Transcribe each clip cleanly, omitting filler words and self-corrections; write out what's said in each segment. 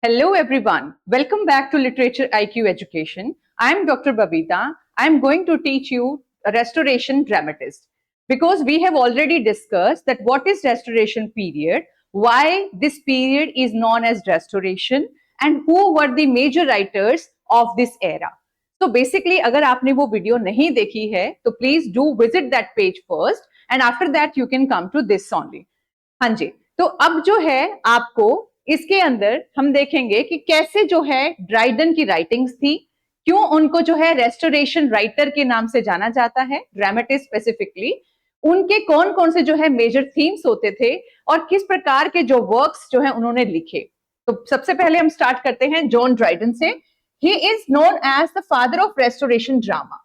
Hello everyone, welcome back to Literature IQ Education. I am Dr. Babita. I am going to teach you a restoration dramatist because we have already discussed that what is restoration period, why this period is known as restoration and who were the major writers of this era. So basically अगर आपने वो video नहीं देखी है तो please do visit that page first and after that you can come to this only. हाँ जी, तो अब जो है आपको इसके अंदर हम देखेंगे कि कैसे जो है ड्राइडन की राइटिंग्स थी, क्यों उनको जो है रेस्टोरेशन राइटर के नाम से जाना जाता है, ड्रामेटिस्ट स्पेसिफिकली, उनके कौन कौन से जो है मेजर थीम्स होते थे और किस प्रकार के जो वर्क्स जो है उन्होंने लिखे. तो सबसे पहले हम स्टार्ट करते हैं जॉन ड्राइडन से. He is known as the father of restoration drama,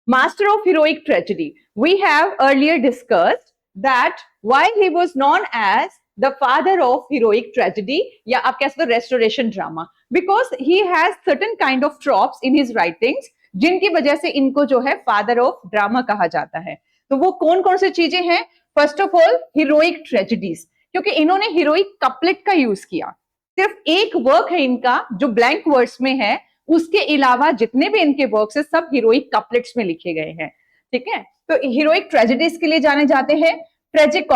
master of heroic tragedy. We have earlier discussed that why he was known as the father of heroic tragedy, या आप कह सकते हो restoration drama, because he has certain kind of tropes in his writings जिनकी वजह से इनको जो है father of drama कहा जाता है. तो वो कौन कौन सी चीजें हैं? First of all heroic tragedies, क्योंकि इन्होंने heroic couplet का यूज किया. सिर्फ एक वर्क है इनका जो ब्लैंक वर्ड्स में है, उसके अलावा जितने भी इनके वर्क्स है सब हीरोइक कपलेट्स में लिखे गए हैं. ठीक है, तो हीरोइक ट्रेजेडीज के लिए जाने जाते हैं, ट्रेजिक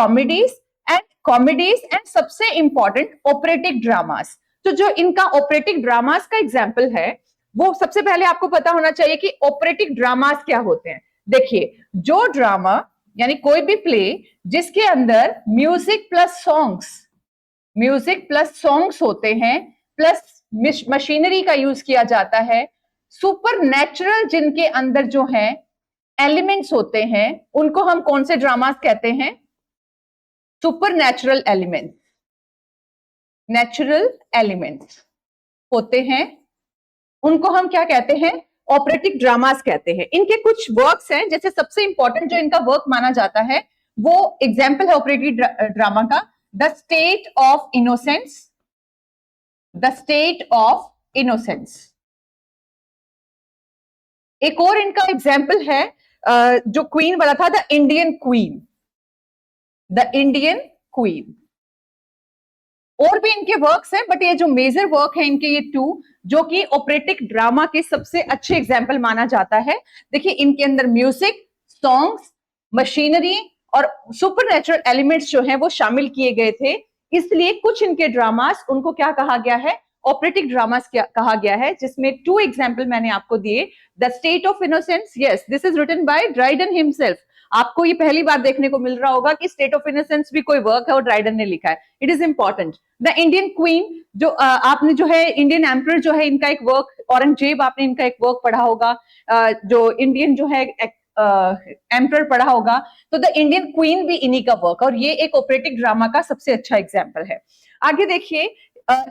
कॉमेडीज एंड सबसे इंपॉर्टेंट ऑपरेटिक ड्रामास. तो जो इनका ऑपरेटिक ड्रामास का एग्जाम्पल है वो सबसे पहले आपको पता होना चाहिए कि ऑपरेटिक ड्रामास क्या होते हैं. देखिए, जो ड्रामा यानी कोई भी प्ले जिसके अंदर म्यूजिक प्लस सॉन्ग्स होते हैं, प्लस मशीनरी का यूज किया जाता है, सुपर नेचुरल जिनके अंदर जो है एलिमेंट्स होते हैं, उनको हम कौन से ड्रामास कहते हैं? सुपर नेचुरल एलिमेंट्स होते हैं, उनको हम क्या कहते हैं? ऑपरेटिक ड्रामास कहते हैं. इनके कुछ वर्क्स हैं, जैसे सबसे इंपॉर्टेंट जो इनका वर्क माना जाता है वो एग्जाम्पल है ऑपरेटिक ड्रामा का, द स्टेट ऑफ इनोसेंस. एक और इनका एग्जाम्पल है जो क्वीन वाला था, द इंडियन क्वीन. और भी इनके वर्क्स हैं, बट ये जो मेजर वर्क है इनके ये 2 जो कि ऑपरेटिक ड्रामा के सबसे अच्छे एग्जाम्पल माना जाता है. देखिए, इनके अंदर म्यूजिक, सॉन्ग्स, मशीनरी और सुपरनेचुरल एलिमेंट्स जो हैं वो शामिल किए गए थे. इसलिए कुछ इनके ड्रामास उनको क्या कहा गया है? ऑपरेटिक ड्रामास कहा गया है, जिसमें 2 एग्जाम्पल मैंने आपको दिए. The state of innocence, yes, this is written by Dryden himself. आपको ये पहली बार देखने को मिल रहा होगा कि स्टेट ऑफ इनोसेंस भी कोई वर्क है और ड्राइडन ने लिखा है. It is important. The Indian queen, जो आपने जो है इंडियन एम्परर जो है इनका एक वर्क, औरंगजेब आपने इनका एक वर्क पढ़ा होगा, जो इंडियन जो है एम्परर पढ़ा होगा. तो द इंडियन क्वीन भी इन्हीं का वर्क, और ये एक ऑपरेटिक ड्रामा का सबसे अच्छा एग्जाम्पल है. आगे देखिए,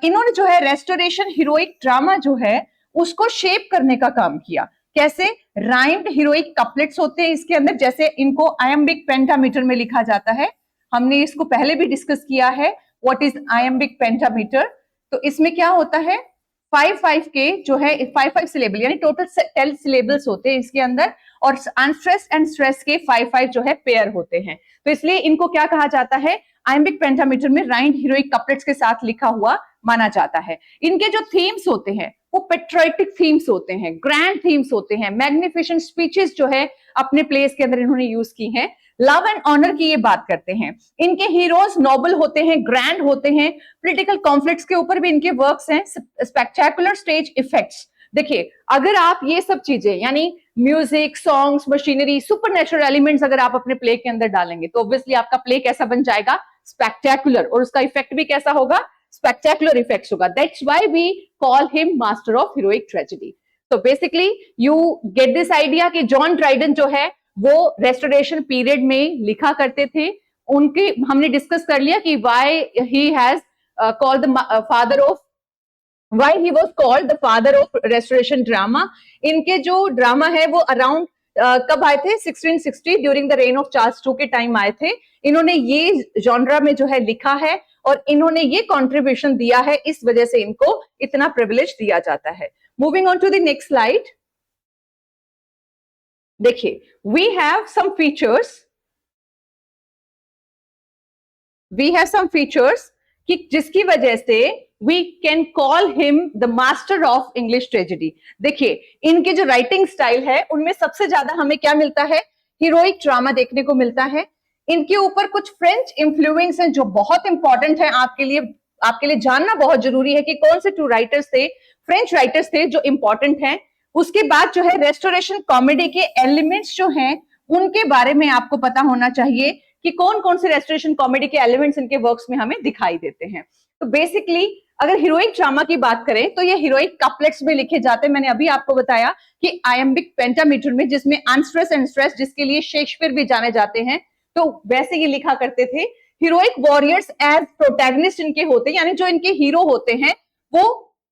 इन्होंने जो है रेस्टोरेशन हीरोइक ड्रामा जो है उसको शेप करने का काम किया. कैसे? राइम्ड हीरोइक कपलेट्स होते हैं इसके अंदर, जैसे इनको आयम्बिक पेंटामीटर में लिखा जाता है. हमने इसको पहले भी डिस्कस किया है, व्हाट इज आयम्बिक पेंटामीटर. तो इसमें क्या होता है, 5 के जो है 5 सिलेबल यानी टोटल 10 सिलेबल्स होते हैं इसके अंदर, और अनस्ट्रेस एंड स्ट्रेस के 5 जो है पेयर होते हैं. तो इसलिए इनको क्या कहा जाता है? आयम्बिक पेंटामीटर में राइम्ड हीरोइक कपलेट्स के साथ लिखा हुआ माना जाता है. इनके जो थीम्स होते हैं वो पेट्रियोटिक थीम्स होते हैं, ग्रैंड थीम्स होते हैं, मैग्निफिसेंट स्पीचेस जो है अपने प्लेस के अंदर इन्होंने यूज की हैं. लव एंड ऑनर की ये बात करते हैं. इनके हीरोज नोबल होते हैं, ग्रैंड होते हैं. पॉलिटिकल कॉन्फ्लिक्ट्स के ऊपर भी इनके वर्क्स हैं. Spectacular stage effects. देखिए, अगर आप ये सब चीजें यानी music, songs, machinery, supernatural elements अगर आप अपने प्ले के अंदर डालेंगे तो ऑब्वियसली आपका प्ले कैसा बन जाएगा? स्पेक्टेकुलर. और उसका इफेक्ट भी कैसा होगा? स्पेक्टेकुलर इफेक्ट्स होगा. That's why we call him master of heroic tragedy. तो basically you get this idea कि जॉन ड्राइडन जो है वो रेस्टोरेशन पीरियड में लिखा करते थे. उनके हमने डिस्कस कर लिया कि why he has called the father of why he was called the father of restoration drama. इनके जो ड्रामा है वो अराउंड कब आए थे? 1660 during the rain of Charles II के टाइम आए थे. इन्होंने ये जॉनरा में जो है लिखा है और इन्होंने ये कंट्रीब्यूशन दिया है, इस वजह से इनको इतना प्रिविलेज दिया जाता है. Moving on to the next slide. देखिए, वी हैव सम फीचर्स कि जिसकी वजह से we can call him the master of English tragedy. देखिए इनके जो राइटिंग स्टाइल है उनमें सबसे ज्यादा हमें क्या मिलता है, हीरोइक ड्रामा देखने को मिलता है। इनके ऊपर कुछ फ्रेंच इन्फ्लुएंस है जो बहुत इंपॉर्टेंट है आपके लिए जानना बहुत जरूरी है कि कौन से टू राइटर्स थे, फ्रेंच राइटर्स थे जो इंपॉर्टेंट हैं। उसके बाद जो है रेस्टोरेशन कॉमेडी के एलिमेंट्स जो हैं उनके बारे में आपको पता होना चाहिए कि कौन कौन से रेस्टोरेशन कॉमेडी के एलिमेंट्स इनके वर्क्स में हमें दिखाई देते हैं। तो बेसिकली अगर हीरोइक ड्रामा की बात करें तो ये हीरोइक कपलेट्स में लिखे जाते हैं। मैंने अभी आपको बताया कि आयम्बिक पेंटामीटर में, जिसमें अनस्ट्रेस एंड स्ट्रेस, जिसके लिए शेक्सपियर भी जाने जाते हैं, तो वैसे ये लिखा करते थे। हीरोइक वॉरियर्स एज प्रोटैगनिस्ट इनके होते हैं, यानी जो इनके हीरो होते हैं वो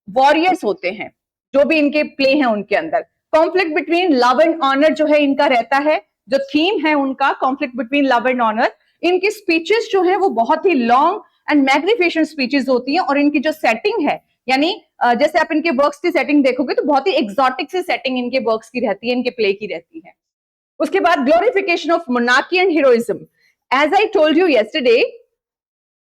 वॉरियर्स होते हैं जो भी इनके प्ले हैं उनके अंदर। Conflict between love and honour जो है इनका रहता है, जो थीम है उनका conflict between love and honour. इनकी स्पीचेस जो है वो बहुत ही लॉन्ग एंड मैग्निफिसेंट स्पीचेस होती हैं, और इनकी जो सेटिंग है, यानी जैसे आप इनके वर्क्स की सेटिंग देखोगे तो बहुत ही एक्सोटिक सी सेटिंग इनके वर्क्स की रहती है, इनके प्ले की रहती है। उसके बाद glorification of monarchy and heroism. As I told you yesterday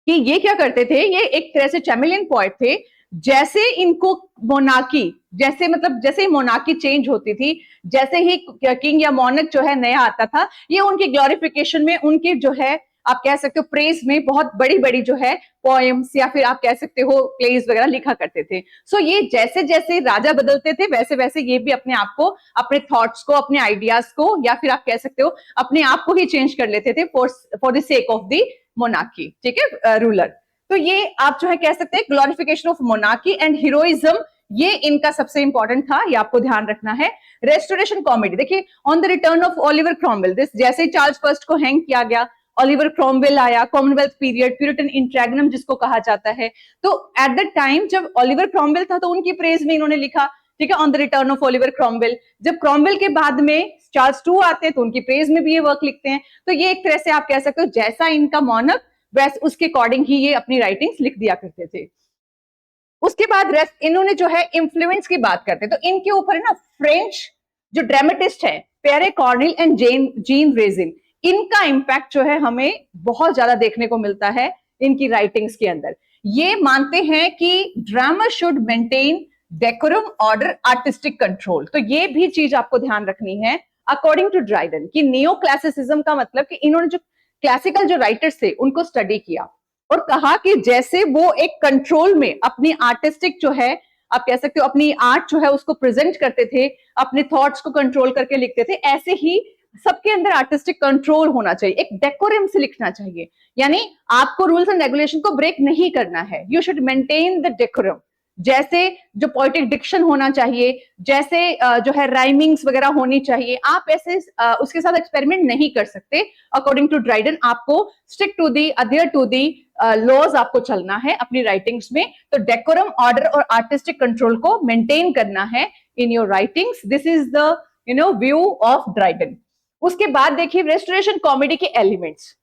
कि ये क्या करते थे, ये एक तरह से चैमिलियन पॉइंट थे। जैसे इनको मोनार्की, जैसे मतलब जैसे ही मोनार्की चेंज होती थी, जैसे ही किंग या मोनक जो है नया आता था, ये उनके ग्लोरिफिकेशन में, उनके जो है आप कह सकते हो प्रेज में बहुत बड़ी बड़ी जो है पोएम्स या फिर आप कह सकते हो प्लेज वगैरह लिखा करते थे। सो ये जैसे जैसे राजा बदलते थे वैसे वैसे ये भी अपने आप को, अपने थॉट्स को, अपने आइडियाज को, या फिर आप कह सकते हो अपने आप को ही चेंज कर लेते थे for the sake of the monarchy, ठीक है, रूलर। तो ये आप जो है कह सकते हैं glorification of monarchy and heroism, ये इनका सबसे इंपॉर्टेंट था, ये आपको ध्यान रखना है। रेस्टोरेशन कॉमेडी, देखिए on the return of Oliver Cromwell, this जैसे ही चार्ल्स फर्स्ट को हैंग किया गया, ओलिवर क्रॉमवेल आया, कॉमनवेल्थ पीरियड, प्यूरिटन इंट्रैगनम जिसको कहा जाता है। तो एट द टाइम जब ओलिवर क्रॉमवेल था तो उनकी प्रेज में इन्होंने लिखा, ठीक है, on the return of Oliver Cromwell. जब क्रॉमवेल के बाद में चार्ल्स टू आते हैं तो उनकी प्रेज में भी ये वर्क लिखते हैं। तो ये एक तरह से आप कह सकते हो जैसा इनका मॉनक वैसे उसके अकॉर्डिंग ही ये अपनी राइटिंग्स लिख दिया करते थे। उसके बाद रेस्ट इन्होंने जो है इन्फ्लुएंस की बात करते हैं, तो इनके ऊपर है ना फ्रेंच जो ड्रामेटिस्ट है पेरे कॉर्नेल एंड जीन रेजिन, इनका इंपैक्ट जो है हमें बहुत ज्यादा देखने को मिलता है इनकी राइटिंग्स के अंदर। ये मानते हैं कि drama should maintain decorum, order, artistic control. तो ये भी चीज आपको ध्यान रखनी है अकॉर्डिंग टू ड्राइडन कि नियो क्लासिसिज्म का मतलब कि इन्होंने जो क्लासिकल जो राइटर्स थे उनको स्टडी किया और कहा कि जैसे वो एक कंट्रोल में अपनी आर्टिस्टिक जो है आप कह सकते हो अपनी आर्ट जो है उसको प्रेजेंट करते थे, अपने थॉट्स को कंट्रोल करके लिखते थे, ऐसे ही सबके अंदर आर्टिस्टिक कंट्रोल होना चाहिए, एक डेकोरम से लिखना चाहिए। यानी आपको रूल्स एंड रेगुलेशन को ब्रेक नहीं करना है, you should maintain the decorum. जैसे जो पोएटिक डिक्शन होना चाहिए, जैसे जो है राइमिंग्स वगैरह होनी चाहिए, आप ऐसे उसके साथ एक्सपेरिमेंट नहीं कर सकते। अकॉर्डिंग टू ड्राइडन आपको stick to the adhere to the laws आपको चलना है अपनी राइटिंग्स में। तो डेकोरम, ऑर्डर और आर्टिस्टिक कंट्रोल को मेंटेन करना है in your writings. This is the view of Dryden. उसके बाद देखिए रेस्टोरेशन कॉमेडी के एलिमेंट्स।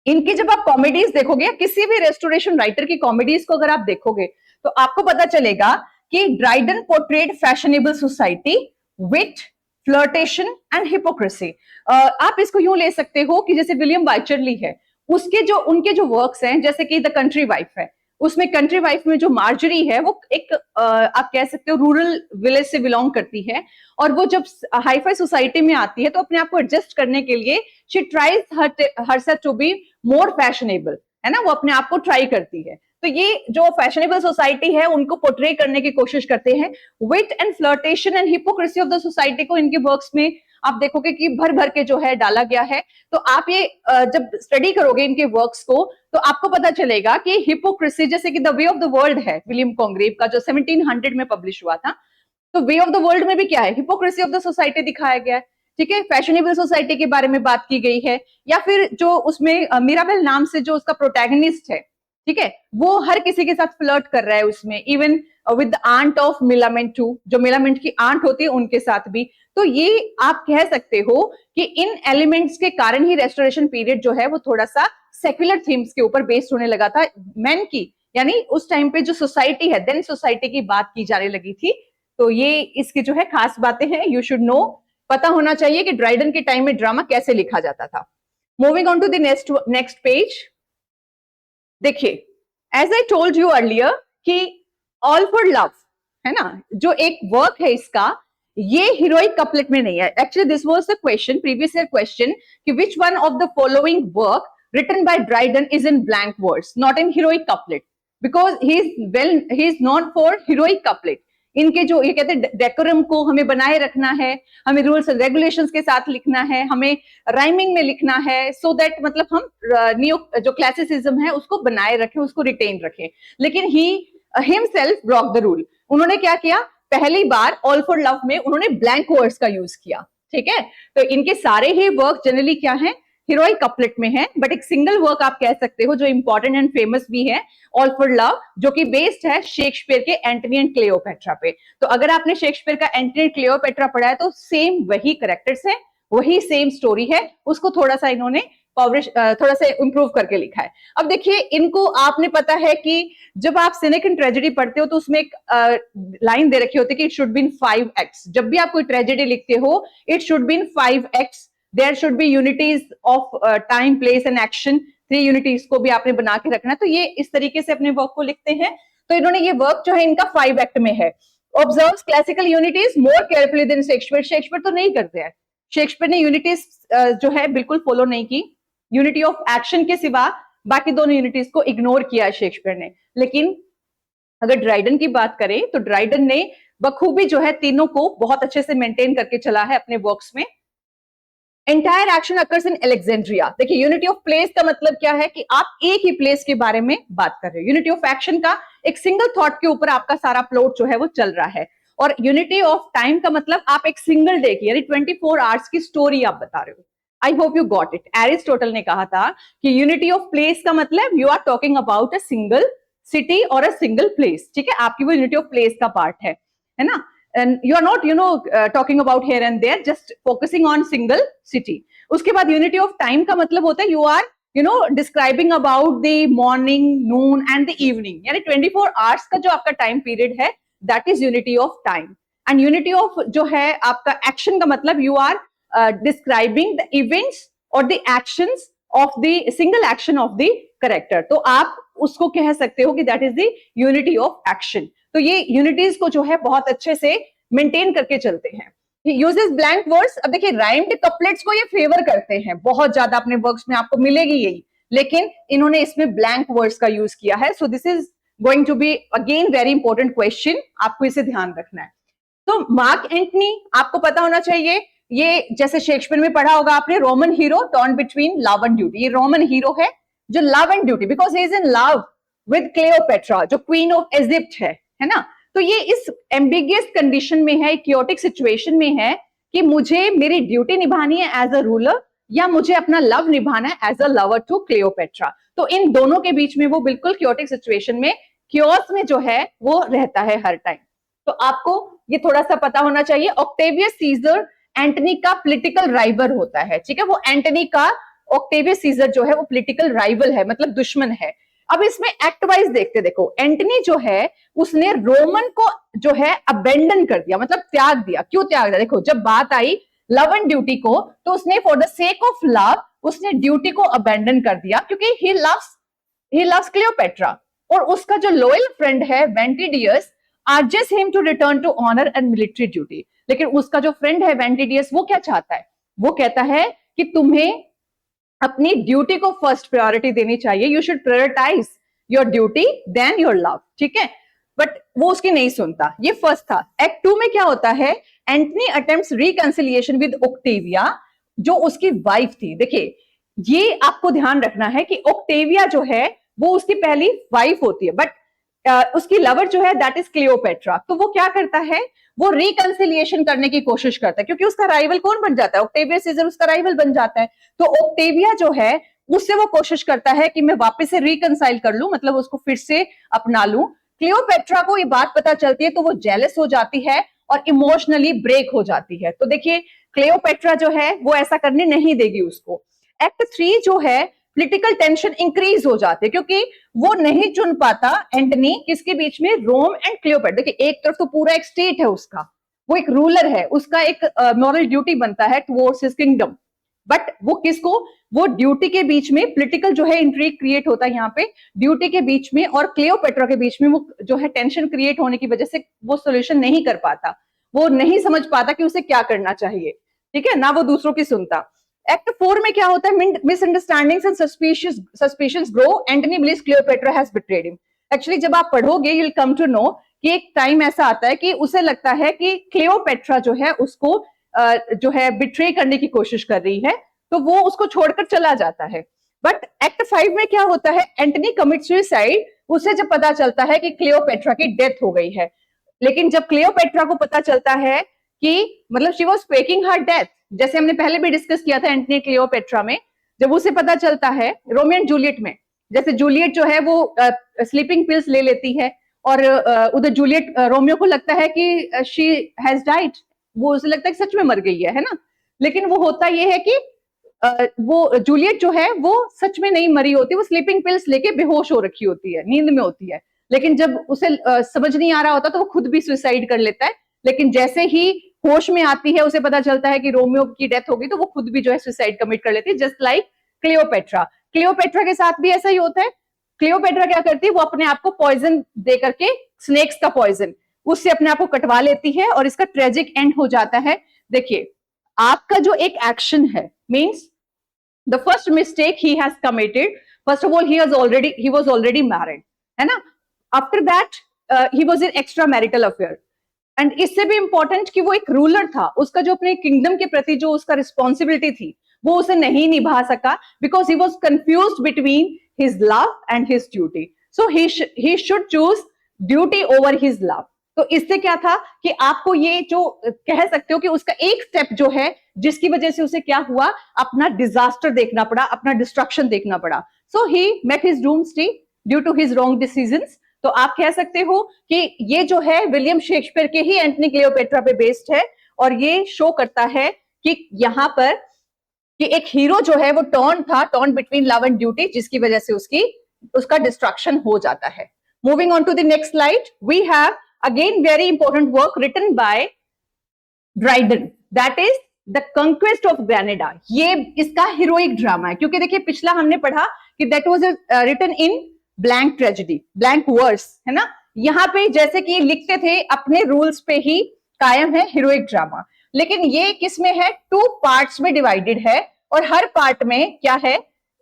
इनकी जब आप कॉमेडीज देखोगे, किसी भी रेस्टोरेशन राइटर की कॉमेडीज को अगर आप देखोगे तो आपको पता चलेगा कि Dryden portrayed fashionable society, wit, flirtation and hypocrisy. आप इसको यूं ले सकते हो कि जैसे विलियम वाइचरली है, उनके जो वर्क्स हैं, जैसे कि द कंट्री वाइफ है, उसमें कंट्री वाइफ में जो मार्जरी है वो एक आप कह सकते हो रूरल विलेज से बिलोंग करती है, और वो जब हाईफाई सोसाइटी में आती है तो अपने आप को एडजस्ट करने के लिए she tries herself to be more fashionable, है ना, वो अपने आप को ट्राई करती है। तो ये जो फैशनेबल सोसाइटी है उनको पोर्ट्रे करने की कोशिश करते हैं। Wit and flirtation and hypocrisy of the society को इनके वर्क्स में आप देखोगे कि भर भर के जो है डाला गया है। तो आप ये जब स्टडी करोगे इनके वर्क्स को तो आपको पता चलेगा कि हिपोक्रेसी, जैसे कि the Way of the world है विलियम कॉन्ग्रेव का, जो 1700 में पब्लिश हुआ था, तो वे ऑफ द वर्ल्ड में भी क्या है, हिपोक्रेसी ऑफ द सोसाइटी दिखाया गया है, ठीक है। फैशनेबल सोसाइटी के बारे में बात की गई है, या फिर जो उसमें मिराबेल नाम से जो उसका प्रोटैगनिस्ट है, ठीक है, वो हर किसी के साथ फ्लर्ट कर रहा है उसमें, even with aunt of Millamant too, जो मिलामेंट की आंट होती है उनके साथ भी। तो ये आप कह सकते हो कि इन एलिमेंट्स के कारण ही रेस्टोरेशन पीरियड जो है वो थोड़ा सा सेक्युलर थीम्स के ऊपर बेस्ड होने लगा था, मैन की, यानी उस टाइम पे जो सोसाइटी है, देन सोसाइटी की बात की जाने लगी थी। तो ये इसकी जो है खास बातें हैं, यू शुड नो, पता होना चाहिए कि ड्राइडन के टाइम में ड्रामा कैसे लिखा जाता था। Moving on to the next page. देखिए, as I told you earlier कि ऑल फॉर लव है ना, जो एक वर्क है इसका, ये हीरोइक कपलेट में नहीं है। Actually this was the question, previous year question, कि which one of the following work written by Dryden is in blank verse, not in heroic couplet, because he is known for heroic couplet. इनके जो ये कहते हैं decorum को हमें बनाए रखना है, हमें रूल्स एंड रेगुलेशंस के साथ लिखना है, हमें राइमिंग में लिखना है, सो दैट मतलब हम न्यू जो क्लासिसिज्म है उसको बनाए रखें, उसको रिटेन रखें। लेकिन he himself broke the rule. उन्होंने क्या किया, पहली बार ऑल फॉर लव में उन्होंने ब्लैंक वर्ड्स का यूज किया। ठीक है, तो इनके सारे ही वर्क जनरली क्या है, हीरोइक कपलेट में है, बट एक सिंगल वर्क आप कह सकते हो जो इंपॉर्टेंट एंड फेमस भी है, ऑल फॉर लव, जो कि बेस्ड है शेक्सपियर के एंटनी एंड क्लियोपेट्रा पे। तो अगर आपने शेक्सपियर का एंटनी एंड क्लियोपेट्रा पढ़ा है तो सेम वही कैरेक्टर्स है, वही सेम स्टोरी है, उसको थोड़ा सा इन्होंने थोड़ा सा इंप्रूव करके लिखा है। अब देखिए, इनको आपने पता है कि जब आप सिनिक एंड ट्रेजेडी पढ़ते हो तो उसमें एक लाइन दे रखी होती है कि it should be in 5 acts. जब भी आप कोई ट्रेजेडी लिखते हो, it should be in 5 acts, there should be unities of time, place and action, 3 unities को भी आपने बना के रखना। तो ये इस तरीके से अपने वर्क को लिखते हैं। तो इन्होंने ये वर्क जो है इनका 5 एक्ट में है। ऑब्जर्व्स क्लासिकल यूनिटीज मोर केयरफुली देन शेक्सपियर। शेक्सपियर तो नहीं करते हैं, शेक्सपियर ने यूनिटीज जो है बिल्कुल फॉलो नहीं की, यूनिटी ऑफ एक्शन के सिवा बाकी दोनों यूनिटीज को इग्नोर किया है शेक्सपियर ने। लेकिन अगर ड्राइडन की बात करें तो ड्राइडन ने बखूबी जो है तीनों को बहुत अच्छे से मेंटेन करके चला है अपने वर्क्स में। Entire action occurs in Alexandria. देखिए, यूनिटी ऑफ प्लेस का मतलब क्या है कि आप एक ही प्लेस के बारे में बात कर रहे हो। यूनिटी ऑफ एक्शन का एक सिंगल थॉट के ऊपर आपका सारा प्लॉट जो है वो चल रहा है। और यूनिटी ऑफ टाइम का मतलब आप एक सिंगल डे की यानी 24 आवर्स की स्टोरी आप बता रहे हो। I hope you got it. Aristotle ने कहा था कि यूनिटी ऑफ प्लेस का मतलब you are talking about a single city और अ सिंगल प्लेस। ठीक है, आपकी वो यूनिटी ऑफ प्लेस का पार्ट है ना। And you are not, talking about here and there, just focusing on single city. उसके बाद unity of time का मतलब होता है you are, describing about the morning, noon and the evening. यानी 24 hours का जो आपका time period है, that is unity of time. And unity of जो है आपका action का मतलब you are describing the events or the actions of the single action of the character. तो आप उसको कह सकते हो कि that is the unity of action. तो ये यूनिटीज को जो है बहुत अच्छे से मेंटेन करके चलते हैं। Uses blank words. अब देखिए, राइम्ड कपलेट्स को ये फेवर करते हैं बहुत ज्यादा, अपने वर्क्स में आपको मिलेगी यही, लेकिन इन्होंने इसमें ब्लैंक वर्ड्स का यूज किया है। So this is going to be again very important question, आपको इसे ध्यान रखना है। तो मार्क एंटनी आपको पता होना चाहिए, ये जैसे शेक्सपियर में पढ़ा होगा आपने, Roman hero torn between love and duty. ये रोमन हीरो है जो love and duty, because he is in love with Cleopatra जो क्वीन ऑफ इजिप्ट है ना। तो ये इस एम्बिगियस कंडीशन में है, क्योटिक सिचुएशन में है कि मुझे मेरी ड्यूटी निभानी है एज अ रूलर या मुझे अपना लव निभाना है as a lover to Cleopatra. तो इन दोनों के बीच में वो बिल्कुल क्योटिक सिचुएशन में, क्योस में जो है वो रहता है हर टाइम। तो आपको ये थोड़ा सा पता होना चाहिए। ऑक्टेवियस सीजर एंटनी का पॉलिटिकल राइवल होता है। ठीक है, वो एंटनी का ऑक्टेवियस सीजर जो है वो पॉलिटिकल राइवल है, मतलब दुश्मन है। अब इसमें एक्ट वाइज देखते, देखो एंटनी जो है उसने रोमन को जो है अबेंडन कर दिया, मतलब त्याग दिया। क्यों त्याग दिया? देखो, जब बात आई लव एंड ड्यूटी को तो उसने for the sake of love उसने ड्यूटी को अबेंडन कर दिया, क्योंकि ही लव्स क्लियोपेट्रा। और उसका जो लॉयल फ्रेंड है Ventidius urges him to return to honour and military duty. लेकिन उसका जो फ्रेंड है वेंटिडियस, वो क्या चाहता है? वो कहता है कि तुम्हें अपनी ड्यूटी को फर्स्ट प्रायोरिटी देनी चाहिए, you should prioritise your duty then your love. ठीक है, बट वो उसकी नहीं सुनता। ये फर्स्ट था। एक्ट 2 में क्या होता है, Antony attempts reconciliation with Octavia जो उसकी वाइफ थी। देखिए, ये आपको ध्यान रखना है कि ऑक्टेविया जो है वो उसकी पहली वाइफ होती है, बट उसकी लवर जो है दैट इज क्लियोपेट्रा। तो वो क्या करता है, वो रिकंसिलिएशन करने की कोशिश करता है, क्योंकि उसका राइवल कौन बन जाता है? ऑक्टेवियस सीजर उसका राइवल बन जाता है। तो ऑक्टेविया जो है उससे वो कोशिश करता है कि मैं वापस से रिकंसाइल कर लूं, मतलब उसको फिर से अपना लूं। क्लियोपेट्रा को ये बात पता चलती है तो वो जेलस हो जाती है और इमोशनली ब्रेक हो जाती है। तो देखिए, क्लियोपेट्रा जो है वो ऐसा करने नहीं देगी उसको। एक्ट 3 जो है, पॉलिटिकल टेंशन इंक्रीज हो जाती है, क्योंकि वो नहीं चुन पाता एंटनी किसके बीच में, रोम एंड क्लियोपेट्रा। देखिए, एक तरफ तो पूरा एक स्टेट है उसका, वो एक रूलर है, उसका एक मॉरल ड्यूटी बनता है टुवर्ड्स हिज किंगडम, बट वो किसको, वो ड्यूटी के बीच में पॉलिटिकल जो है इंट्रीग क्रिएट होता है यहाँ पे ड्यूटी के बीच में और क्लियोपेट्रा के बीच में, वो जो है टेंशन क्रिएट होने की वजह से वो सोल्यूशन नहीं कर पाता, वो नहीं समझ पाता कि उसे क्या करना चाहिए, ठीक है ना, वो दूसरों की सुनता। एक्ट 4 में क्या होता है, misunderstandings and suspicions grow, Antony believes Cleopatra has betrayed him. Actually जब आप पढ़ोगे you will come to know कि एक टाइम ऐसा आता है कि उसे लगता है कि क्लियोपेट्रा जो है उसको जो है बिट्रे करने की कोशिश कर रही है, तो वो उसको छोड़कर चला जाता है। बट एक्ट 5 में क्या होता है, एंटनी कमिट्स सुसाइड, उसे जब पता चलता है कि क्लियोपेट्रा की डेथ हो गई है। लेकिन जब क्लियोपेट्रा को पता चलता है कि मतलब she was faking her death, जैसे हमने पहले भी डिस्कस किया था एंटनी क्लियोपेट्रा में, जब उसे पता चलता है रोमियो एंड जूलियट में, जैसे जूलियट जो है वो स्लीपिंग पिल्स ले लेती है और उधर जूलियट रोमियो को लगता है कि शी हैज डाइड, वो उसे लगता है कि सच में मर गई है ना, लेकिन वो होता ये है कि वो जूलियट जो है वो सच में नहीं मरी होती, वो स्लीपिंग पिल्स लेके बेहोश हो रखी होती है, नींद में होती है। लेकिन जब उसे समझ नहीं आ रहा होता तो वो खुद भी सुसाइड कर लेता है। लेकिन जैसे ही होश में आती है, उसे पता चलता है कि रोमियो की डेथ हो गई, तो वो खुद भी जो है सुसाइड कमिट कर लेती है, जस्ट लाइक क्लियोपेट्रा। क्लियोपेट्रा के साथ भी ऐसा ही होता है। क्लियोपेट्रा क्या करती है, वो अपने आप को पॉइजन दे करके, स्नेक्स का पॉइजन, उससे अपने आप को कटवा लेती है और इसका ट्रेजिक एंड हो जाता है। देखिए आपका जो एक एक्शन है, means the first mistake he has committed, first of all he was already married, है ना, after that he was in extra marital affair, and इससे भी इंपॉर्टेंट कि वो एक रूलर था, उसका जो अपने किंगडम के प्रति जो उसका रिस्पॉन्सिबिलिटी थी वो उसे नहीं निभा सका, because he was confused between his love and his duty, so he should choose duty over his love. तो इससे क्या था कि आपको ये जो कह सकते हो कि उसका एक स्टेप जो है जिसकी वजह से उसे क्या हुआ, अपना डिजास्टर देखना पड़ा, अपना डिस्ट्रक्शन देखना पड़ा। So he met his doomsday due to his wrong decisions. तो आप कह सकते हो कि ये जो है विलियम शेक्सपियर के ही एंटनी क्लियोपेट्रा पे बेस्ड है, और ये शो करता है कि यहाँ पर कि एक हीरो जो है वो torn between love and duty, जिसकी वजह से उसका डिस्ट्रक्शन हो जाता है। Moving on to the next slide, we have again very important work written by Dryden, that is the conquest of Granada. ये इसका हीरोइक ड्रामा है, क्योंकि देखिए पिछला हमने पढ़ा कि that was written in blank tragedy, blank verse, है ना। यहाँ पे जैसे कि लिखते थे अपने रूल्स पे ही कायम है हीरोइक ड्रामा, लेकिन ये किस में है, 2 पार्ट्स में डिवाइडेड है, और हर पार्ट में क्या है,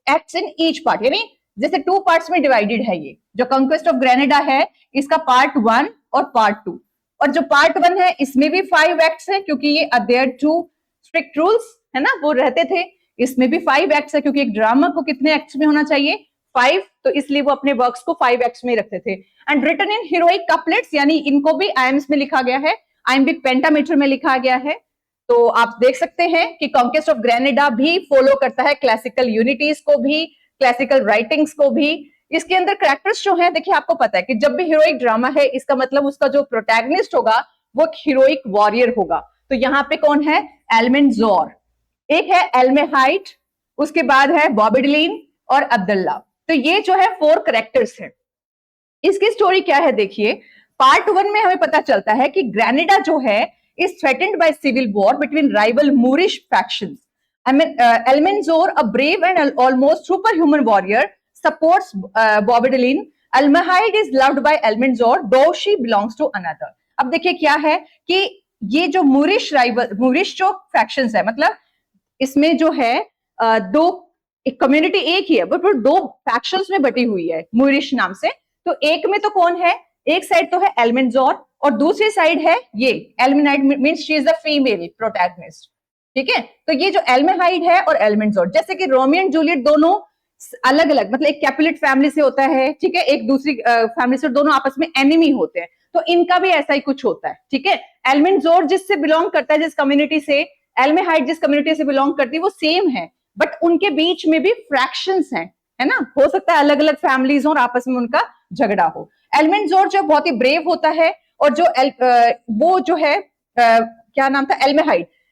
एक्ट्स इन ईच पार्ट, यानी जैसे 2 पार्ट्स में डिवाइडेड है। ये जो कंक्वेस्ट ऑफ ग्रेनेडा है इसका पार्ट 1 और पार्ट 2, और जो पार्ट 1 है इसमें भी 5 एक्ट्स है, क्योंकि ये अडेयर टू स्ट्रिक्ट रूल्स, है ना, वो रहते थे। इसमें भी 5 एक्ट्स है, क्योंकि एक ड्रामा को कितने एक्ट्स में होना चाहिए, 5, तो इसलिए वो अपने वर्क्स को 5 एक्ट्स में रखते थे। And written in heroic couplets, यानी इनको भी आयम्स में लिखा गया है, आयम्बिक पेंटामीटर में लिखा गया है। तो आप देख सकते हैं कि कॉन्क्वेस्ट ऑफ ग्रेनेडा भी फॉलो करता है क्लासिकल यूनिटीज को भी, क्लासिकल राइटिंग्स को भी। इसके अंदर कैरेक्टर्स जो है, देखिए आपको पता है कि जब भी हीरोइक ड्रामा है, इसका मतलब उसका जो प्रोटैगनिस्ट होगा वो हीरोइक वॉरियर होगा। तो यहाँ पे कौन है, एल्मेंजोर, एक है एल्मेहाइट, उसके बाद है बॉबिडलीन और अब्दुल्ला। तो ये जो है 4 कैरेक्टर्स हैं। इसकी स्टोरी क्या है, देखिए पार्ट 1 में हमें पता चलता है कि ग्रेनेडा जो है is threatened by civil war between rival Moorish factions. Almanzor, a brave and almost superhuman warrior, supports Bobbidilin. Almahide is loved by Almanzor, though she belongs to another. अब देखिए क्या है कि ये जो मूरिश जो फैक्शंस है, मतलब इसमें जो है दो, एक कम्युनिटी एक ही है बट वो 2 फैक्शंस में बटी हुई है मूरिश नाम से। तो एक में तो कौन है, एक साइड तो है एल्मेंजोर और दूसरी साइड है ये Almahide, means she is the female protagonist, ठीक है। तो ये जो एल्मेहाइड है और एल्मेंजोर, जैसे कि रोमियो एंड जूलियट दोनों अलग अलग, मतलब एक कैपुलेट फैमिली से होता है, ठीक है, एक दूसरी फैमिली से, दोनों आपस में एनिमी होते हैं, तो इनका भी ऐसा ही कुछ होता है, ठीक है। एल्मेंजोर जिससे बिलोंग करता है, जिस कम्युनिटी से, एल्मेहाइड जिस कम्युनिटी से बिलोंग करती है, वो सेम है, बट उनके बीच में भी फ्रैक्शंस हैं, है ना, हो सकता है अलग अलग फैमिलीज हो और आपस में उनका झगड़ा हो। एल्मेंजोर जो बहुत ही ब्रेव होता है, और जो वो जो है क्या नाम था,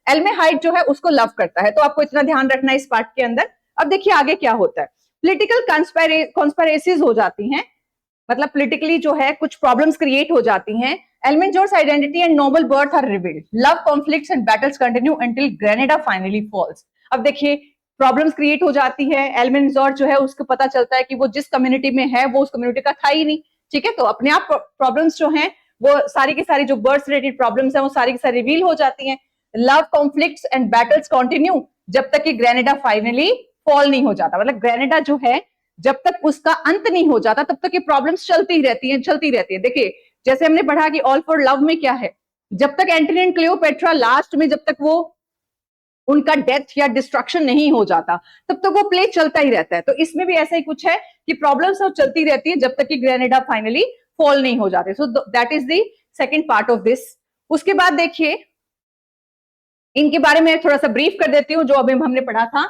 एल्मेहाइड जो है उसको लव करता है। तो आपको इतना ध्यान रखना है इस पार्ट के अंदर। अब देखिए आगे क्या होता है, पॉलिटिकल कॉन्स्पिरेसीज हो जाती हैं, मतलब पॉलिटिकली जो है कुछ प्रॉब्लम्स क्रिएट हो जाती हैं। Almanzor's identity and noble birth are revealed. Love conflicts and battles continue until Grenada finally falls. अब देखिए प्रॉब्लम्स क्रिएट हो जाती है, एल्मेंजॉर जो है उसको पता चलता है कि वो जिस कम्युनिटी में है वो उस कम्युनिटी का था ही नहीं, ठीक है। तो अपने आप प्रॉब्लम्स जो हैं वो सारी की सारी जो बर्थ रिलेटेड प्रॉब्लम्स हैं वो सारी की सारी रिवील हो जाती हैं। Love conflicts and battles continue जब तक कि ग्रेनेडा फाइनली फॉल नहीं हो जाता, मतलब ग्रेनेडा जो है जब तक उसका अंत नहीं हो जाता तब तक ये प्रॉब्लम्स चलती ही रहती हैं, चलती रहती है। देखिए जैसे हमने पढ़ा कि ऑल फॉर लव में क्या है, जब तक एंटनी एंड क्लियोपेट्रा लास्ट में जब तक वो उनका डेथ या डिस्ट्रक्शन नहीं हो जाता तब तक वो प्ले चलता ही रहता है। तो इसमें भी ऐसा ही कुछ है कि प्रॉब्लम्स तो चलती रहती है जब तक कि ग्रेनेडा फाइनली फॉल नहीं हो जाते। So that is the second part of this. उसके बाद देखिए इनके बारे में थोड़ा सा ब्रीफ कर देती हूँ जो अभी हमने पढ़ा था।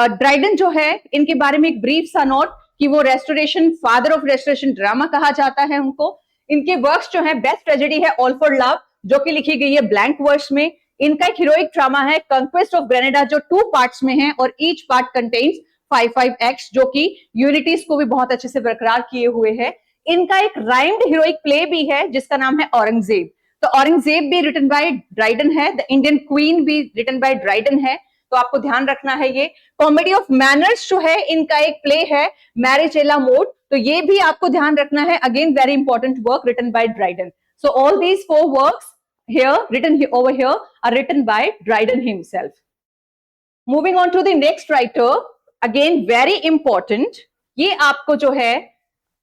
ड्राइडन जो है इनके बारे में एक ब्रीफ सा नोट कि वो restoration father of restoration drama कहा जाता है उनको। इनके वर्क्स जो है बेस्ट ट्रेजेडी है ऑल फॉर लव जो कि लिखी गई है ब्लैंक वर्स में। इनका एक हीरोइक ड्रामा है कंक्वेस्ट ऑफ ग्रेनेडा जो 2 पार्ट्स में है और ईच पार्ट कंटेन्स 5 एक्ट्स जो कि यूनिटीज को भी बहुत अच्छे से बरकरार किए हुए है। इनका एक राइम्ड हीरोइक प्ले भी है जिसका नाम है औरंगजेब। तो औरंगजेब भी रिटन बाय ड्राइडन है, द इंडियन क्वीन भी रिटन बाय ड्राइडन है, तो आपको ध्यान रखना है ये। कॉमेडी ऑफ मैनर्स जो है इनका एक प्ले है मैरिज एला मोड, तो ये भी आपको ध्यान रखना है, again very important work written by Dryden. So all these 4 works here written over here are written by Dryden himself. Moving on to the next writer, again very important, ये आपको जो है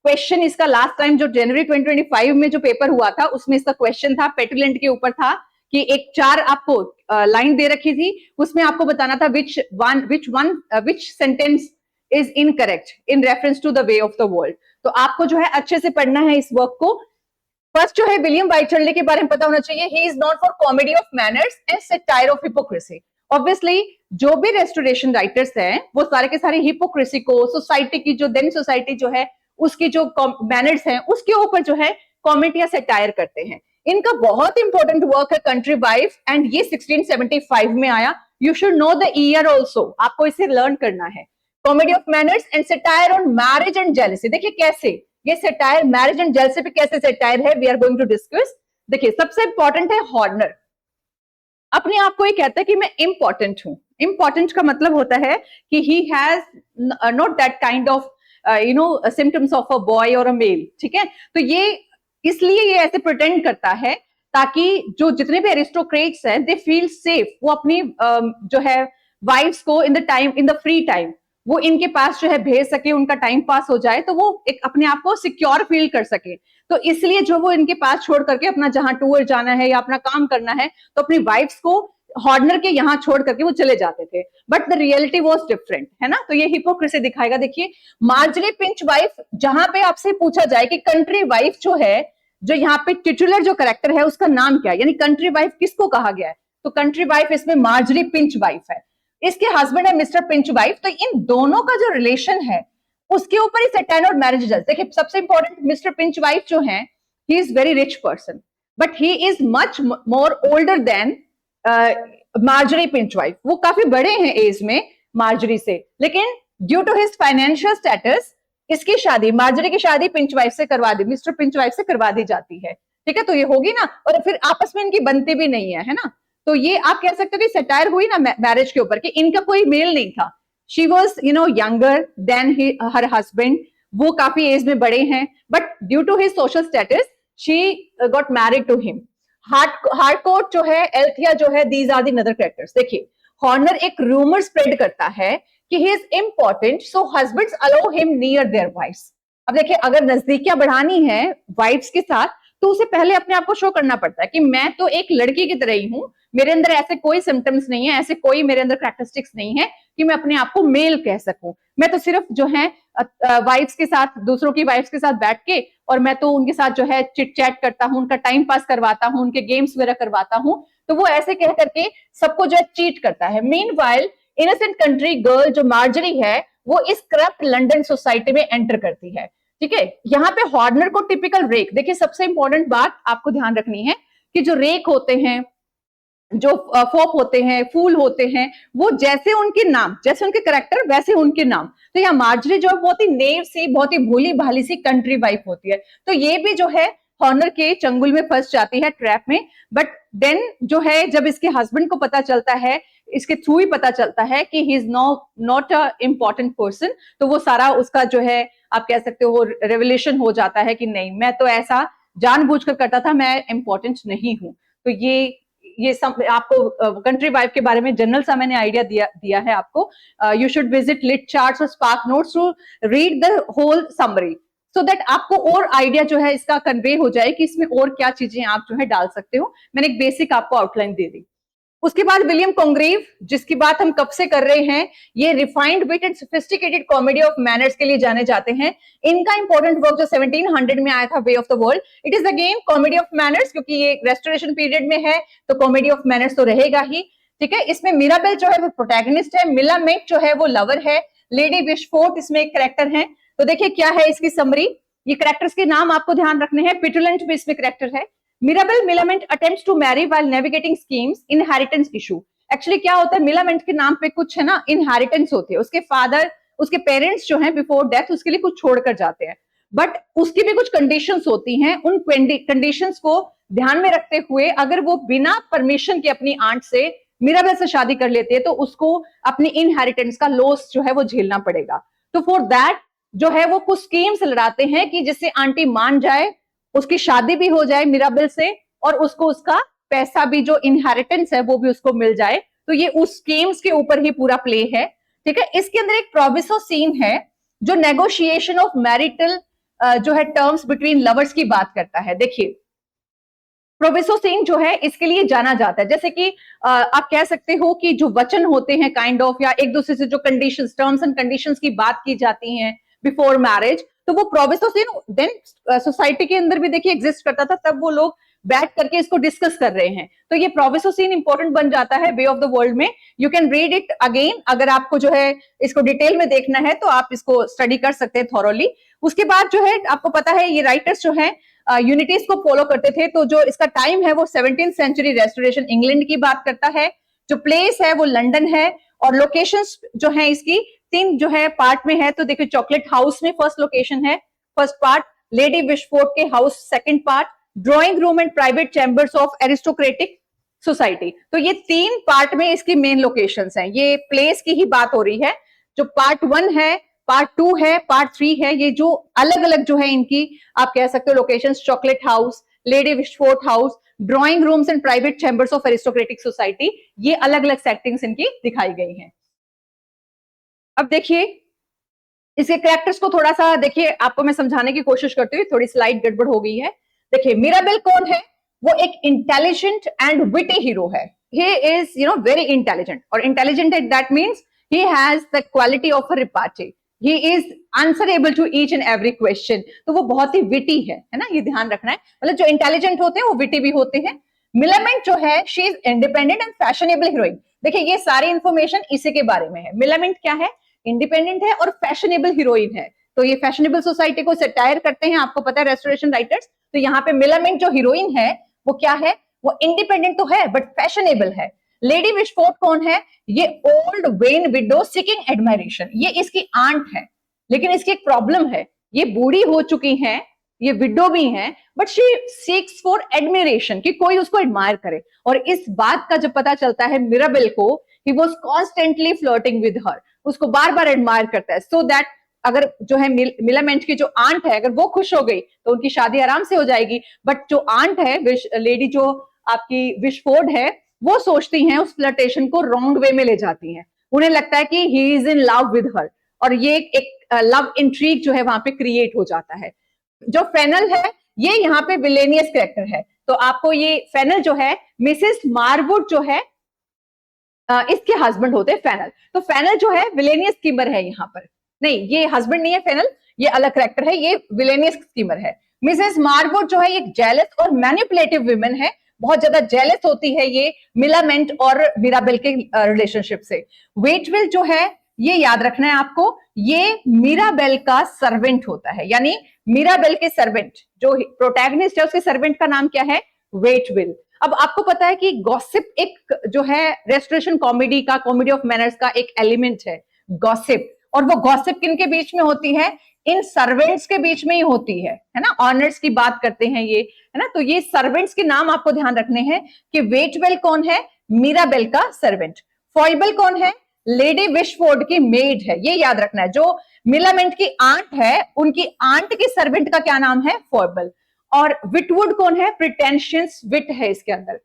क्वेश्चन इसका लास्ट टाइम जो जनवरी 2025 में जो paper हुआ था उसमें इसका क्वेश्चन था पेटुलेंट के ऊपर था कि एक 4 आपको लाइन दे रखी थी, उसमें आपको बताना था which sentence is incorrect in reference to the way of the world। तो आपको जो है अच्छे से पढ़ना है इस वर्क को। फर्स्ट जो है विलियम वाइटरले के बारे में पता होना चाहिए। He is not for comedy of manners and satire of hypocrisy. Obviously जो भी रेस्टोरेशन राइटर्स हैं वो सारे के सारे हिपोक्रेसी को, सोसाइटी की जो देन सोसाइटी जो है उसकी जो मैनर्स हैं उसके ऊपर जो है कॉमेडी या सटायर करते हैं। इनका बहुत इंपॉर्टेंट वर्क है कंट्री वाइफ एंड ये 1675 में आया। You should know the year also, आपको इसे लर्न करना है। Comedy of manners and satire on marriage and jealousy. देखिए कैसे ये सटायर मैरिज एंड जेलसी पे कैसे सटायर है, we are going to discuss. देखिए सबसे इंपॉर्टेंट है हॉर्नर, अपने आप को ये कहता है कि मैं इंपॉर्टेंट हूं। इंपॉर्टेंट का मतलब होता है कि he has not that kind of symptoms of a boy और अ मेल, ठीक है। तो ये इसलिए ये ऐसे प्रिटेंड करता है ताकि जो जितने भी एरिस्टोक्रेट्स हैं दे फील सेफ, वो अपनी जो है वाइफ्स को इन द फ्री टाइम वो इनके पास जो है भेज सके, उनका टाइम पास हो जाए, तो वो एक अपने आप को सिक्योर फील कर सके। तो इसलिए जो वो इनके पास छोड़ करके अपना जहां टूर जाना है या अपना काम करना है तो अपनी वाइफ्स को हॉर्नर के यहाँ छोड़ करके वो चले जाते थे। But the reality was different, है ना। तो ये हिपोक्रेसी दिखाएगा। देखिए मार्जरी पिंच वाइफ, जहां पे आपसे पूछा जाए कि कंट्री वाइफ जो है, जो यहाँ पे टिटुलर जो कैरेक्टर है उसका नाम क्या है, यानी कंट्री वाइफ किसको कहा गया है, तो कंट्री वाइफ इसमें मार्जरी पिंच वाइफ है। इसके हस्बैंड है मिस्टर पिंच वाइफ। तो इन दोनों का जो रिलेशन है उसके ऊपर ही सटायर और मैरिज जज। देखिए सबसे इंपॉर्टेंट मिस्टर पिंच वाइफ जो है he is very rich person but he is much more older than Marjorie Pinchwife. वो काफी बड़े हैं एज में मार्जरी से, लेकिन due to his financial status इसकी शादी, मार्जरी की शादी पिंच वाइफ से करवा दी, मिस्टर पिंच वाइफ से करवा दी जाती है, ठीक है। तो ये होगी ना, और फिर आपस में इनकी बनती भी नहीं है ना। तो ये आप कह सकते हो कि सटायर हुई ना मैरिज के ऊपर कि इनका कोई मेल नहीं था। She was younger than her husband, वो काफी एज में बड़े हैं, but due to his social status she got married to him. Harcourt जो है, एल्थिया जो है, these are the other characters. देखिए हॉर्नर एक रूमर स्प्रेड करता है कि he is important so husbands allow him near their wives. अब देखिए अगर नजदीकियां बढ़ानी है वाइफ्स के साथ तो उसे पहले अपने आप को शो करना पड़ता है कि मैं तो एक लड़की की तरह ही हूं, मेरे अंदर ऐसे कोई सिम्टम्स नहीं है, ऐसे कोई मेरे अंदर कैरेक्टरिस्टिक्स नहीं है कि मैं अपने आप को मेल कह सकूं। मैं तो सिर्फ जो है वाइफ्स के साथ, दूसरों की वाइफ्स के साथ बैठ के और मैं तो उनके साथ जो है चिट चैट करता हूं, उनका टाइम पास करवाता हूं, उनके गेम्स वगैरह करवाता हूं। तो वो ऐसे कह करके सबको जो है चीट करता है। मीनवाइल इनोसेंट कंट्री गर्ल जो मार्जरी है वो इस करप्ट लंदन सोसाइटी में एंटर करती है, ठीक है। यहाँ पे हॉर्नर को टिपिकल रेक, देखिए सबसे इंपॉर्टेंट बात आपको ध्यान रखनी है कि जो रेक होते हैं, जो फोप होते हैं, फूल होते हैं, वो जैसे उनके नाम, जैसे उनके करेक्टर वैसे उनके नाम। तो यहाँ मार्जरी जो है बहुत ही नेव सी, बहुत ही भोली भाली सी कंट्री वाइफ होती है। तो ये भी जो है हॉर्नर के चंगुल में फंस जाती है, ट्रैप में। बट देन जो है जब इसके हस्बैंड को पता चलता है इसके थ्रू ही पता चलता है कि he is not a important person. तो वो सारा उसका जो है आप कह सकते हो रेवलेशन हो जाता है कि नहीं, मैं तो ऐसा जानबूझकर करता था, मैं इम्पोर्टेंट नहीं हूं। तो ये सब आपको कंट्री वाइफ के बारे में जनरल सा मैंने आइडिया दिया है आपको। You should visit LitCharts और SparkNotes to read the whole summary, so that आपको और आइडिया जो है इसका कन्वे हो जाए कि इसमें और क्या चीजें आप जो है डाल सकते हो। मैंने एक बेसिक आपको आउटलाइन दे दी। उसके बाद विलियम कॉन्ग्रीव, जिसकी बात हम कब से कर रहे हैं, ये refined wit and sophisticated comedy of manners के लिए जाने जाते हैं। इनका इंपॉर्टेंट वर्क जो 1700 में आया था, वे of the world, it is again comedy of manners, क्योंकि ये रेस्टोरेशन पीरियड में है तो कॉमेडी ऑफ मैनर्स तो रहेगा ही। ठीक है, इसमें मिराबेल जो है वो प्रोटैगनिस्ट है, मिलामेट जो है वो लवर है, लेडी विशफोर्ट इसमें एक कैरेक्टर है। तो देखिए क्या है इसकी समरी, ये कैरेक्टर्स के नाम आपको ध्यान रखने हैं। पिटुलेंट भी इसमें कैरेक्टर है। Mirabell Millamant attempts to marry while navigating schemes, inheritance issue. Actually क्या होता है, मिलामेंट के नाम पे कुछ है ना इनहेरिटेंस होती है, उसके फादर, उसके पेरेंट्स जो हैं बिफोर डेथ उसके लिए कुछ छोड़कर जाते हैं, बट उसकी भी कुछ कंडीशंस होती हैं। उन कंडीशंस को ध्यान में रखते हुए अगर वो बिना परमिशन के अपनी आंट से मिराबेल से शादी कर लेते हैं तो उसको अपनी इनहेरिटेंस का लॉस जो है वो झेलना पड़ेगा। तो फॉर दैट जो है वो कुछ स्कीम्स लड़ाते हैं कि जिससे आंटी मान जाए, उसकी शादी भी हो जाए मिराबेल से, और उसको उसका पैसा भी जो इनहेरिटेंस है वो भी उसको मिल जाए। तो ये उस स्कीम्स के ऊपर ही पूरा प्ले है। ठीक है, इसके अंदर एक प्रोविसो सीन है जो नेगोशिएशन ऑफ मैरिटल जो है टर्म्स बिटवीन लवर्स की बात करता है। देखिए प्रोविसो सीन जो है इसके लिए जाना जाता है, जैसे कि आप कह सकते हो कि जो वचन होते हैं काइंड ऑफ, या एक दूसरे से जो कंडीशंस, टर्म्स एंड कंडीशंस की बात की जाती हैं बिफोर मैरिज, तो वो प्रोविसो सीन देन सोसाइटी के अंदर भी देखिए एग्जिस्ट करता था, तब वो लोग बैठ करके इसको डिस्कस कर रहे हैं। तो ये प्रोविसो सीन इंपॉर्टेंट बन जाता है वे ऑफ द वर्ल्ड में। You can read it again, अगर आपको जो है इसको डिटेल में देखना है तो आप इसको स्टडी कर सकते हैं थॉरोली। उसके बाद जो है आपको पता है ये राइटर्स जो है यूनिटीज को फॉलो करते थे, तो जो इसका टाइम है वो 17th सेंचुरी रेस्टोरेशन इंग्लैंड की बात करता है। जो प्लेस है वो लंदन है, और लोकेशंस जो है इसकी 3 जो है पार्ट में है। तो देखिए चॉकलेट हाउस में फर्स्ट लोकेशन है, फर्स्ट पार्ट, लेडी विशफोर्ट के house second part, drawing room and private chambers of aristocratic society. तो ये 3 पार्ट में इसकी मेन लोकेशंस हैं। ये प्लेस की ही बात हो रही है। जो पार्ट 1 है, पार्ट 2 है, पार्ट 3 है, ये जो अलग अलग जो है इनकी आप कह सकते हो locations, chocolate house, lady Wishfort house, drawing rooms and private chambers of aristocratic society, ये अलग अलग सेटिंग्स इनकी दिखाई गई हैं। अब देखिए इसके कैरेक्टर्स को थोड़ा सा देखिए, आपको मैं समझाने की कोशिश करती हूँ, थोड़ी स्लाइड गड़बड़ हो गई है। देखिए मिराबेल कौन है, वो एक इंटेलिजेंट एंड विटी हीरो है। ही इज वेरी इंटेलिजेंट, और intelligent that means he has the quality of a repartee, he is answerable to each and every question. तो वो बहुत ही विटी है ना, ये ध्यान रखना है। मतलब जो इंटेलिजेंट होते हैं वो विटी भी होते हैं। मिलामेंट जो है she is independent and fashionable heroine. देखिए ये सारी इंफॉर्मेशन इसी के बारे में है। मिलामेंट क्या है, इंडिपेंडेंट है और फैशनेबल हीरोइन है। तो ये फैशनेबल सोसाइटी को सटायर करते हैं, आपको पता है रेस्टोरेशन राइटर्स। तो यहाँ पे मिलामेंट जो हीरोइन है वो क्या है, वो इंडिपेंडेंट तो है बट फैशनेबल है। लेडी विशफोर्ट कौन है, ये old when window seeking admiration, ये इसकी आंट है। लेकिन इसकी एक प्रॉब्लम है, ये बूढ़ी हो चुकी है, ये विडो भी है, but she seeks for admiration, कि कोई उसको एडमायर करे। और इस बात का जब पता चलता है मिराबेल को, he was constantly flirting with her, उसको बार बार एडमायर करता है, सो दैट अगर जो है मिलामेंट की जो आंट है अगर वो खुश हो गई तो उनकी शादी आराम से हो जाएगी। बट जो आंट है, लेडी जो आपकी विशफोर्ड है, वो सोचती हैं उस फ्लर्टेशन को रॉन्ग वे में ले जाती हैं। उन्हें लगता है कि he is in love with her, और ये एक लव इंट्रीग जो है वहां पे क्रिएट हो जाता है। जो फेनल है ये यहाँ पे विलेनियस कैरेक्टर है। तो आपको ये फेनल जो है, मिसेस मारवुड जो है इसके हस्बैंड होते हैं फेनल। तो फेनल जो है विलेनियस स्कीमर है यहाँ पर, नहीं ये हस्बैंड नहीं है फेनल, ये अलग कैरेक्टर है, ये विलेनियस स्कीमर है। मिसेस मारवुड जो है एक जेलस और मैनिपुलेटिव वुमेन है, बहुत ज्यादा जेलस होती है ये मिलामेंट और मिराबेल के रिलेशनशिप से। वेटविल जो है ये याद रखना है आपको, ये मिराबेल का सर्वेंट होता है, यानी मिराबेल के सर्वेंट जो प्रोटैगनिस्ट है उसके सर्वेंट का नाम क्या है, वेटविल। अब आपको पता है कि गॉसिप एक जो है रेस्टोरेशन कॉमेडी का, कॉमेडी ऑफ मैनर्स का एक एलिमेंट है गॉसिप। और वो गॉसिप किनके बीच में होती है, इन सर्वेंट्स के बीच में ही होती है ना। ऑनर्स की बात करते हैं ये, है ना। तो ये सर्वेंट्स के नाम आपको ध्यान रखने हैं कि वेटवेल कौन है, मिराबेल का सर्वेंट। फॉइबल कौन है? लेडी विशफोर्ड की मेड है, ये याद रखना है। जो मिलामेंट की आंट है, उनकी आंट के सर्वेंट का क्या नाम है? फॉइबल। और विटवुड कौन है? प्रिटेंशियस विट है इसके अंदर।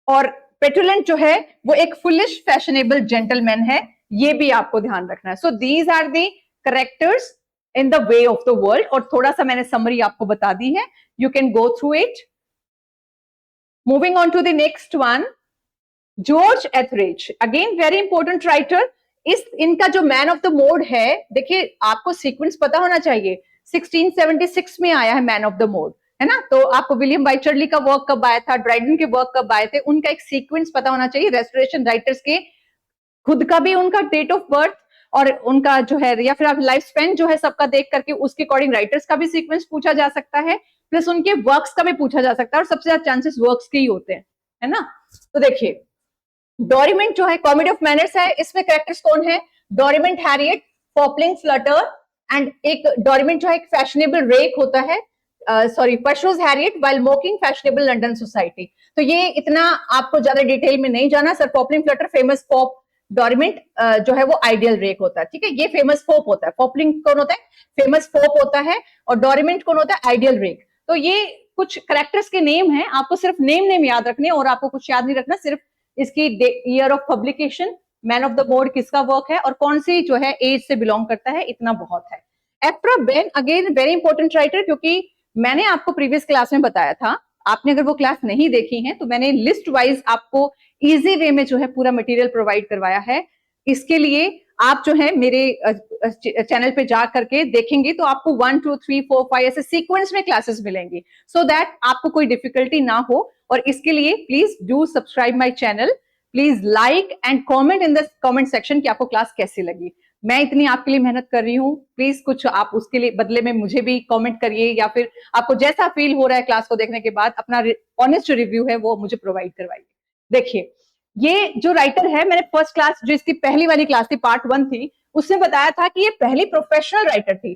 और पेटुलेंट जो है वो एक फुलिश फैशनेबल जेंटलमैन है, ये भी आपको ध्यान रखना है। So these are the characters in the Way of the World. और थोड़ा सा मैंने समरी आपको बता दी है, you can go through it. Moving on to the next one, George Etherege, again very important writer. इनका जो मैन ऑफ द मोड है, देखिए आपको सीक्वेंस पता होना चाहिए, 1676 में आया है मैन ऑफ द मोड, है ना। तो आपको विलियम वाइचरली का वर्क कब आया था, ड्राइडन के वर्क कब आए थे, उनका एक सीक्वेंस पता होना चाहिए। रेस्टोरेशन राइटर्स के खुद का भी उनका डेट ऑफ बर्थ और उनका जो है, या फिर आप लाइफ स्पेन जो है सबका देख करके उसके अकॉर्डिंग राइटर्स का भी सीक्वेंस पूछा जा सकता है, प्लस उनके वर्क्स का भी पूछा जा सकता है, और सबसे ज्यादा चांसेस वर्क्स के ही होते हैं, है ना। तो देखिए डोरिमेंट जो है कॉमेडी ऑफ मैनर्स है, इसमें कैरेक्टर्स कौन है? Dorimant Harriet, Fopling Flutter, and एक डोरिमेंट जो है एक फैशनेबल रेक होता है, sorry pursues Harriet while mocking fashionable London society. तो ये इतना आपको ज्यादा डिटेल में नहीं जाना। Sir Fopling Flutter famous fop, Dorimant जो है वो आइडियल रेक होता है, ठीक है। ये फेमस पोप होता है, पॉपलिंग कौन होता है? फेमस पोप होता है, और डोरिमेंट कौन होता है? Ideal rake. तो ये कुछ करेक्टर्स के नेम है, आपको सिर्फ नेम याद रखने, और आपको कुछ याद नहीं रखना, सिर्फ इसकी year of publication, man of the mode किसका वर्क है, और कौन सी जो है एज से बिलोंग करता है, इतना बहुत है। एफ्रा Ben, again very important writer, क्योंकि मैंने आपको प्रीवियस क्लास में बताया था, आपने अगर वो क्लास नहीं देखी है तो मैंने लिस्ट वाइज आपको इजी वे में जो है पूरा मटेरियल प्रोवाइड करवाया है। इसके लिए आप जो है मेरे चैनल पे जा करके देखेंगे तो आपको 1 2 3 4 5 ऐसे सीक्वेंस में क्लासेस मिलेंगी, सो दैट आपको कोई डिफिकल्टी ना हो। और इसके लिए please do subscribe my channel, please like and comment in the comment section कि आपको क्लास कैसी लगी। मैं इतनी आपके लिए मेहनत कर रही हूँ, प्लीज कुछ आप उसके लिए बदले में मुझे भी कमेंट करिए, या फिर आपको जैसा फील हो रहा है क्लास को देखने के बाद अपना ऑनेस्ट रिव्यू है वो मुझे प्रोवाइड करवाइए। देखिए ये जो राइटर है, मैंने फर्स्ट क्लास जो इसकी पहली वाली क्लास थी, पार्ट 1 थी, उसमें बताया था कि ये पहली प्रोफेशनल राइटर थी।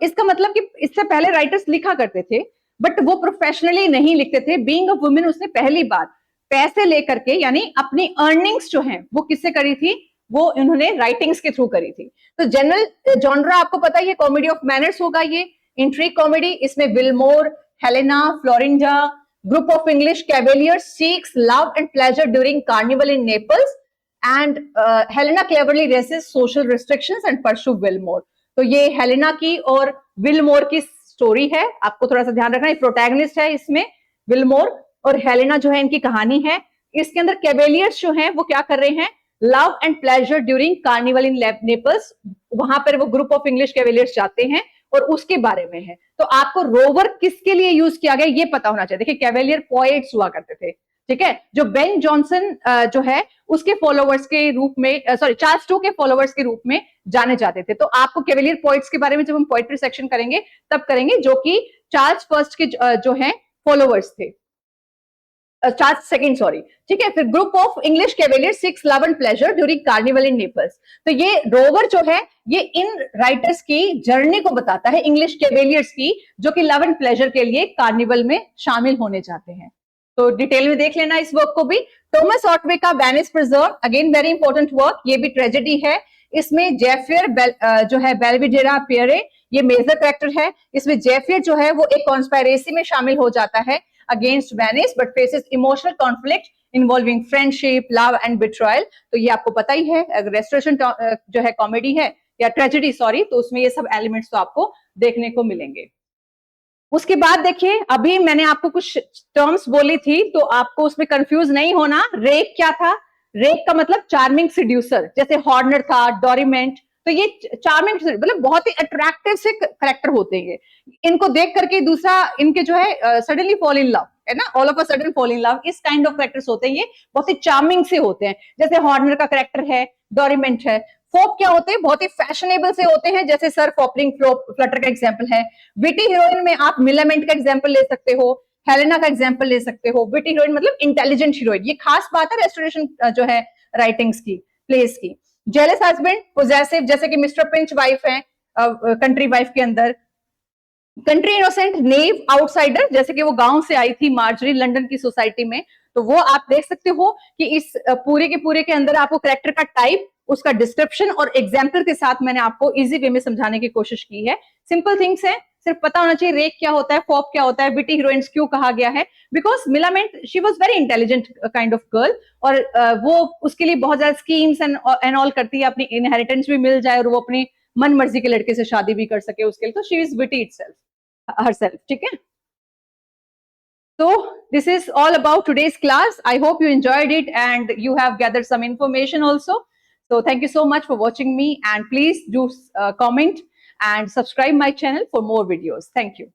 इसका मतलब कि इससे पहले राइटर्स लिखा करते थे, बट वो प्रोफेशनली नहीं लिखते थे। बीइंग अ वुमेन उसने पहली बार पैसे लेकर के, यानी अपनी अर्निंग्स जो है वो किससे करी थी? वो इन्होंने राइटिंग्स के थ्रू करी थी। तो जनरल जॉनरा आपको पता है, कॉमेडी ऑफ मैनर्स होगा, ये इंट्रिग कॉमेडी। इसमें Willmore, Helena, Florinda, group of English cavaliers seeks love and pleasure during carnival in Naples, and Helena cleverly resist social restrictions and pursue Willmore. तो ये Helena की और विलमोर की story है, आपको थोड़ा सा ध्यान रखना है। प्रोटैगनिस्ट है इसमें विलमोर, और हेलेना जो है इनकी कहानी है। इसके अंदर कैवेलियर्स जो हैं वो क्या कर रहे हैं? Love and pleasure during carnival in Naples, वहां पर वो ग्रुप ऑफ इंग्लिश कैवेलियर्स जाते हैं, और उसके बारे में है। तो आपको रोवर किसके लिए यूज किया गया ये पता होना चाहिए। देखिए कैवेलियर पॉएट्स हुआ करते थे, ठीक है, जो बेन जॉनसन जो है उसके फॉलोवर्स के रूप में, सॉरी चार्ल्स टू के फॉलोवर्स के रूप में जाने जाते थे। तो आपको कैवेलियर पॉइट्स के बारे में जब हम पोएट्री सेक्शन करेंगे तब करेंगे, जो कि चार्ल्स फर्स्ट के जो है फॉलोवर्स थे, चार्ल्स सेकंड, सॉरी, ठीक है। फिर group of English cavalier seeks love and pleasure during carnival in Naples. तो ये रोवर जो है ये इन राइटर्स की जर्नी को बताता है, इंग्लिश कैवेलियर्स की, जो कि लव एंड प्लेजर के लिए कार्निवल में शामिल होने जाते हैं। तो डिटेल में देख लेना इस वर्क को भी। थॉमस ऑटवे का Venice preserve, again very important work, ये भी ट्रेजेडी है। इसमें जेफियर जो है बेल्विडेरा पियरे, ये मेजर कैरेक्टर है। इसमें जेफियर जो है वो एक कॉन्स्पायरेसी में शामिल हो जाता है against Venice, but faces emotional conflict involving friendship, love and betrayal. तो ये आपको पता ही है, रेस्टोरेशन जो है कॉमेडी है या ट्रेजेडी, सॉरी, तो उसमें ये सब एलिमेंट्स तो आपको देखने को मिलेंगे। उसके बाद देखिए अभी मैंने आपको कुछ टर्म्स बोली थी, तो आपको उसमें कंफ्यूज नहीं होना। रेक क्या था? रेक का मतलब चार्मिंग सीड्यूसर, जैसे हॉर्नर था, डोरिमेंट। तो ये चार्मिंग मतलब बहुत ही अट्रैक्टिव से करेक्टर होते हैं। इनको देख करके दूसरा इनके जो है सडनली फॉल इन लव, है ना, all of a sudden fall in love, इस काइंड ऑफ करेक्टर्स होते हैं। ये बहुत ही चार्मिंग से होते हैं, जैसे हॉर्नर का करेक्टर है, डोरिमेंट है। फोक क्या होते हैं? बहुत ही फैशनेबल से होते हैं, जैसे सर पॉपलिंग फ्लटर का एग्जांपल है। विटी हीरोइन में आप मिलामेंट का एग्जांपल ले सकते हो, हेलेना का एग्जांपल ले सकते हो। विटी हीरोइन मतलब इंटेलिजेंट हीरोइन, ये खास बात है रेस्टोरेशन जो है राइटिंग्स की, प्लेस की। जेलस हस्बैंड, पोजेसिव, जैसे कि मिस्टर पिंच वाइफ है कंट्री वाइफ के अंदर। कंट्री इनोसेंट, नेव, आउटसाइडर, जैसे कि वो गांव से आई थी मार्जरी लंदन की सोसाइटी में, तो वो आप देख सकते हो कि इस पूरे के अंदर आपको कैरेक्टर का टाइप, उसका डिस्क्रिप्शन और एग्जाम्पल के साथ मैंने आपको इजी वे में समझाने की कोशिश की है। सिंपल थिंग्स है, सिर्फ पता होना चाहिए रेक क्या होता है, फॉप क्या होता है, विटी हीरोइंस क्यों कहा गया है, because Millamant she was very intelligent kind of girl, और वो उसके लिए बहुत ज्यादा स्कीम्स एंड ऑल करती है, अपनी इनहेरिटेंस भी मिल जाए और वो अपनी मन मर्जी के लड़के से शादी भी कर सके उसके लिए, तो she is witty itself herself, ठीक है। So this is all about today's class. I hope you enjoyed it and you have gathered some information also. So thank you so much for watching me, and please do comment and subscribe my channel for more videos. Thank you.